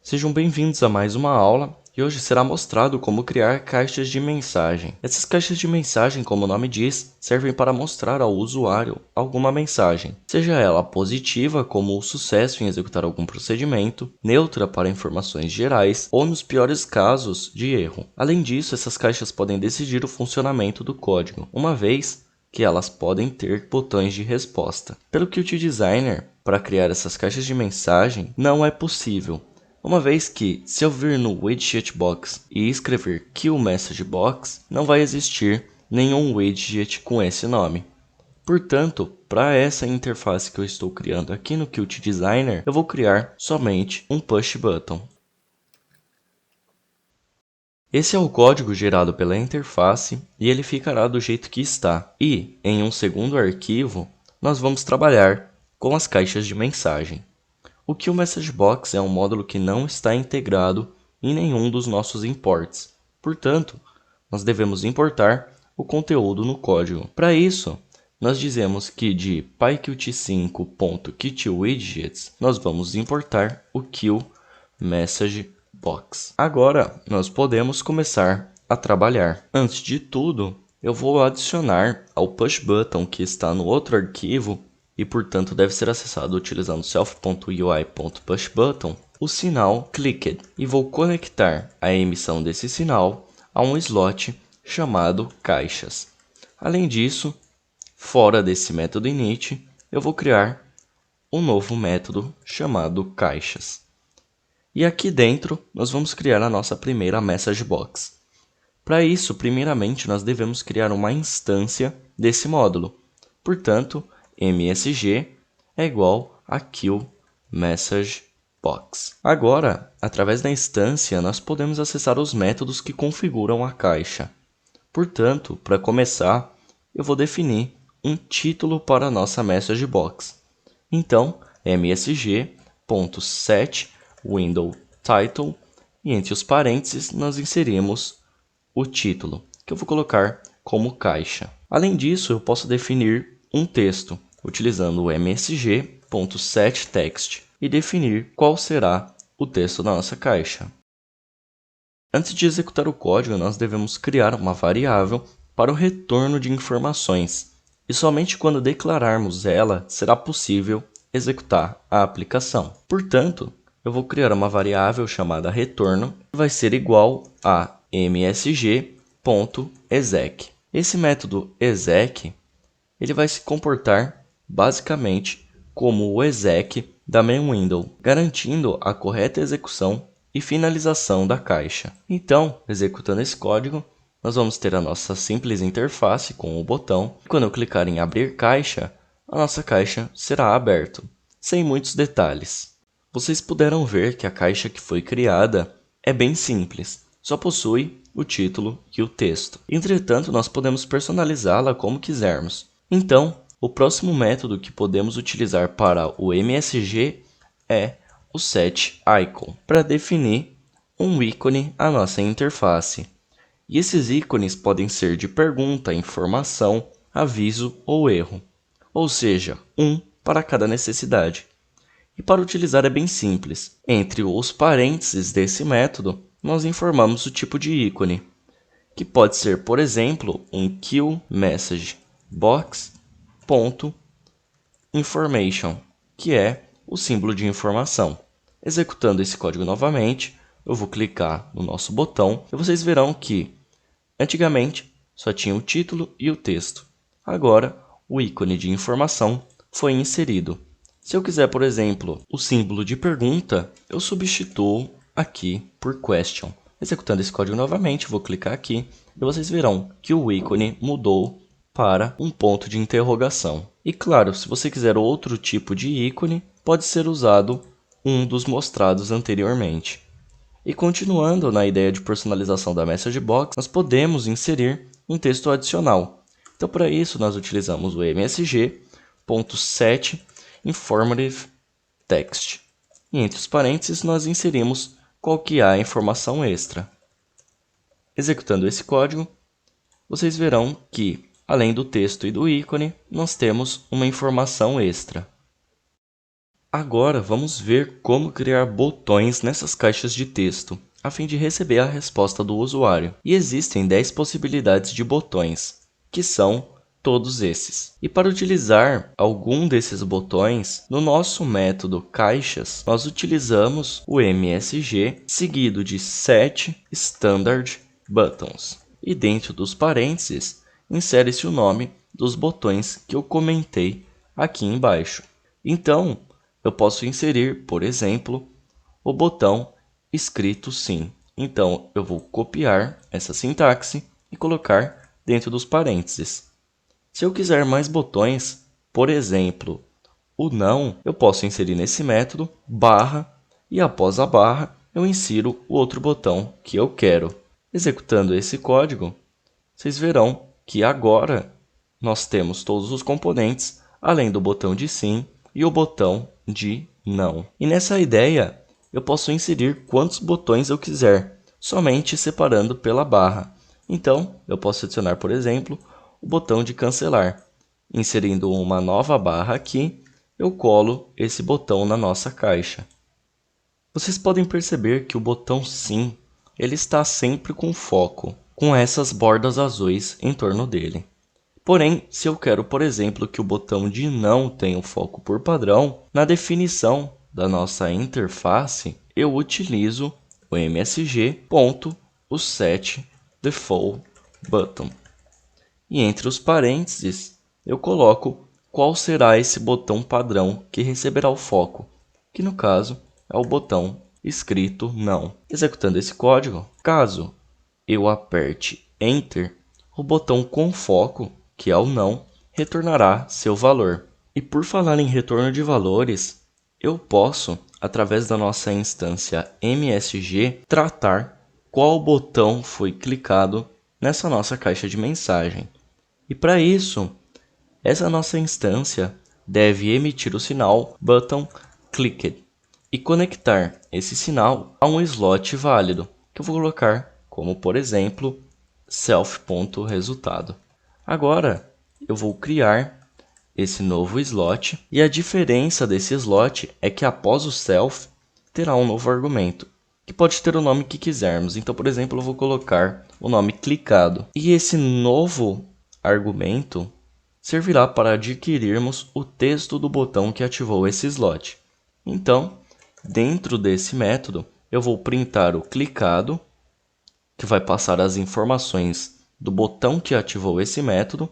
Sejam bem-vindos a mais uma aula e hoje será mostrado como criar caixas de mensagem. Essas caixas de mensagem, como o nome diz, servem para mostrar ao usuário alguma mensagem, seja ela positiva, como o sucesso em executar algum procedimento, neutra para informações gerais ou, nos piores casos, de erro. Além disso, essas caixas podem decidir o funcionamento do código, uma vez que elas podem ter botões de resposta. Pelo Qt Designer, para criar essas caixas de mensagem não é possível, uma vez que, se eu vir no Widget Box e escrever QMessageBox, não vai existir nenhum widget com esse nome. Portanto, para essa interface que eu estou criando aqui no Qt Designer, eu vou criar somente um push button. Esse é o código gerado pela interface e ele ficará do jeito que está. E, em um segundo arquivo, nós vamos trabalhar com as caixas de mensagem. O QMessageBox é um módulo que não está integrado em nenhum dos nossos imports. Portanto, nós devemos importar o conteúdo no código. Para isso, nós dizemos que de pyqt5.qtWidgets nós vamos importar o QMessageBox. Agora, nós podemos começar a trabalhar. Antes de tudo, eu vou adicionar ao pushButton que está no outro arquivo e, portanto, deve ser acessado utilizando self.ui.pushButton, o sinal clicked, e vou conectar a emissão desse sinal a um slot chamado caixas. Além disso, fora desse método init, eu vou criar um novo método chamado caixas. E aqui dentro, nós vamos criar a nossa primeira MessageBox. Para isso, primeiramente, nós devemos criar uma instância desse módulo. Portanto, msg é igual a QMessageBox. Agora, através da instância, nós podemos acessar os métodos que configuram a caixa. Portanto, para começar, eu vou definir um título para a nossa MessageBox. Então, msg.setWindowTitle e entre os parênteses nós inserimos o título, que eu vou colocar como caixa. Além disso, eu posso definir um texto utilizando o msg.setText e definir qual será o texto da nossa caixa. Antes de executar o código, nós devemos criar uma variável para o retorno de informações, e somente quando declararmos ela será possível executar a aplicação. Portanto, eu vou criar uma variável chamada retorno, que vai ser igual a msg.exec. Esse método exec ele vai se comportar basicamente como o exec da main window, garantindo a correta execução e finalização da caixa. Então, executando esse código, nós vamos ter a nossa simples interface com o botão. E quando eu clicar em abrir caixa, a nossa caixa será aberta, sem muitos detalhes. Vocês puderam ver que a caixa que foi criada é bem simples, só possui o título e o texto. Entretanto, nós podemos personalizá-la como quisermos. Então, o próximo método que podemos utilizar para o MSG é o setIcon, para definir um ícone à nossa interface. E esses ícones podem ser de pergunta, informação, aviso ou erro, ou seja, um para cada necessidade. E para utilizar é bem simples. Entre os parênteses desse método, nós informamos o tipo de ícone, que pode ser, por exemplo, um QMessageBox.information, que é o símbolo de informação. Executando esse código novamente, eu vou clicar no nosso botão e vocês verão que, antigamente, só tinha o título e o texto. Agora, o ícone de informação foi inserido. Se eu quiser, por exemplo, o símbolo de pergunta, eu substituo aqui por question. Executando esse código novamente, vou clicar aqui e vocês verão que o ícone mudou para um ponto de interrogação. E claro, se você quiser outro tipo de ícone, pode ser usado um dos mostrados anteriormente. E continuando na ideia de personalização da MessageBox, nós podemos inserir um texto adicional. Então, para isso, nós utilizamos o msg.setInformativeText. E entre os parênteses, nós inserimos qual que é a informação extra. Executando esse código, vocês verão que, além do texto e do ícone, nós temos uma informação extra. Agora vamos ver como criar botões nessas caixas de texto, a fim de receber a resposta do usuário. E existem 10 possibilidades de botões, que são todos esses. E para utilizar algum desses botões, no nosso método caixas, nós utilizamos o MSG seguido de set standard buttons. E dentro dos parênteses, insere-se o nome dos botões que eu comentei aqui embaixo. Então, eu posso inserir, por exemplo, o botão escrito sim. Então, eu vou copiar essa sintaxe e colocar dentro dos parênteses. Se eu quiser mais botões, por exemplo, o não, eu posso inserir nesse método barra e após a barra eu insiro o outro botão que eu quero. Executando esse código, vocês verão que agora nós temos todos os componentes, além do botão de sim e o botão de não. E nessa ideia, eu posso inserir quantos botões eu quiser, somente separando pela barra. Então, eu posso adicionar, por exemplo, o botão de cancelar. Inserindo uma nova barra aqui, eu colo esse botão na nossa caixa. Vocês podem perceber que o botão sim, ele está sempre com foco, com essas bordas azuis em torno dele. Porém, se eu quero, por exemplo, que o botão de não tenha o foco por padrão, na definição da nossa interface, eu utilizo o msg.setDefaultButton. E entre os parênteses, eu coloco qual será esse botão padrão que receberá o foco, que no caso é o botão escrito não. Executando esse código, caso eu aperte Enter, o botão com foco, que é o não, retornará seu valor. E por falar em retorno de valores, eu posso, através da nossa instância MSG, tratar qual botão foi clicado nessa nossa caixa de mensagem. E para isso, essa nossa instância deve emitir o sinal buttonClicked e conectar esse sinal a um slot válido, que eu vou colocar como, por exemplo, self.resultado. Agora, eu vou criar esse novo slot e a diferença desse slot é que após o self terá um novo argumento, que pode ter o nome que quisermos. Então, por exemplo, eu vou colocar o nome clicado. E esse novo argumento servirá para adquirirmos o texto do botão que ativou esse slot. Então, dentro desse método, eu vou printar o clicado, que vai passar as informações do botão que ativou esse método,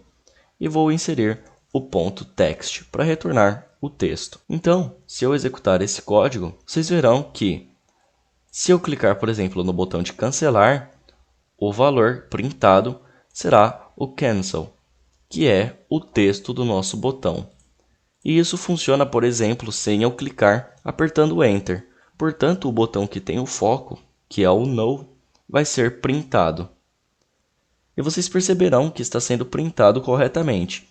e vou inserir o ponto text para retornar o texto. Então, se eu executar esse código, vocês verão que se eu clicar, por exemplo, no botão de cancelar, o valor printado será o cancel, que é o texto do nosso botão. E isso funciona, por exemplo, sem eu clicar apertando Enter. Portanto, o botão que tem o foco, que é o No, vai ser printado. E vocês perceberão que está sendo printado corretamente.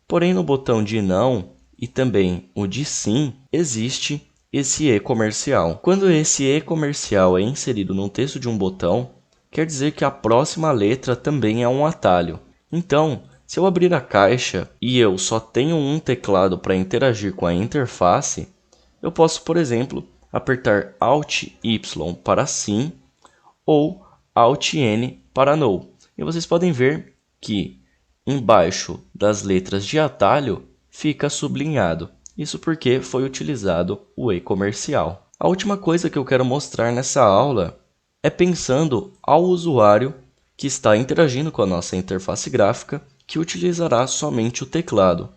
Porém, no botão de Não e também o de Sim, existe esse E comercial. Quando esse E comercial é inserido no texto de um botão, quer dizer que a próxima letra também é um atalho. Então, se eu abrir a caixa e eu só tenho um teclado para interagir com a interface, eu posso, por exemplo, apertar Alt-Y para Sim ou Alt-N para No. E vocês podem ver que embaixo das letras de atalho fica sublinhado. Isso porque foi utilizado o E comercial. A última coisa que eu quero mostrar nessa aula é pensando ao usuário que está interagindo com a nossa interface gráfica, que utilizará somente o teclado.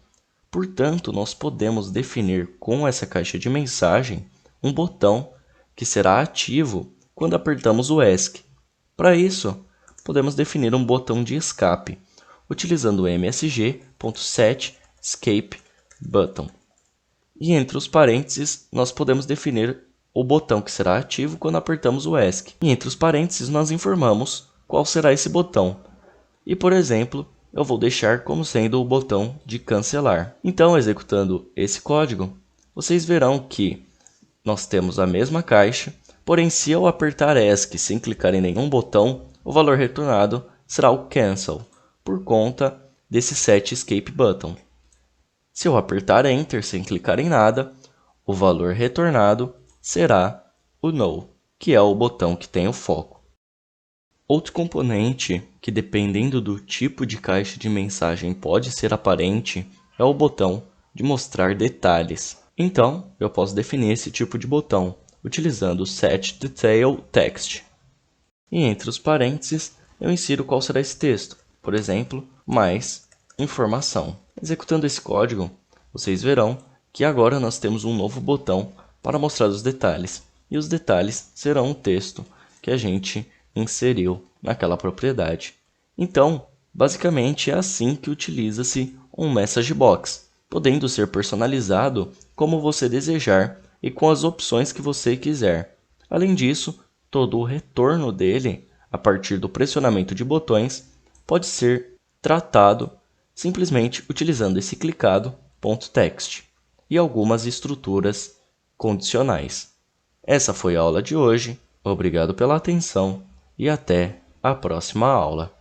Portanto, nós podemos definir com essa caixa de mensagem um botão que será ativo quando apertamos o ESC. Para isso, podemos definir um botão de escape, utilizando o msg.setEscapeButton. E entre os parênteses, nós podemos definir o botão que será ativo quando apertamos o ESC. E entre os parênteses, nós informamos qual será esse botão. E, por exemplo, eu vou deixar como sendo o botão de cancelar. Então, executando esse código, vocês verão que nós temos a mesma caixa, porém, se eu apertar ESC sem clicar em nenhum botão, o valor retornado será o cancel, por conta desse set escape button. Se eu apertar Enter sem clicar em nada, o valor retornado será o No, que é o botão que tem o foco. Outro componente que, dependendo do tipo de caixa de mensagem, pode ser aparente é o botão de mostrar detalhes. Então, eu posso definir esse tipo de botão utilizando o Set Detail Text. E entre os parênteses, eu insiro qual será esse texto, por exemplo, mais informação. Executando esse código, vocês verão que agora nós temos um novo botão para mostrar os detalhes, e os detalhes serão o texto que a gente inseriu naquela propriedade. Então, basicamente é assim que utiliza-se um Message Box, podendo ser personalizado como você desejar e com as opções que você quiser. Além disso, todo o retorno dele, a partir do pressionamento de botões, pode ser tratado simplesmente utilizando esse clicado.text e algumas estruturas condicionais. Essa foi a aula de hoje, obrigado pela atenção e até a próxima aula.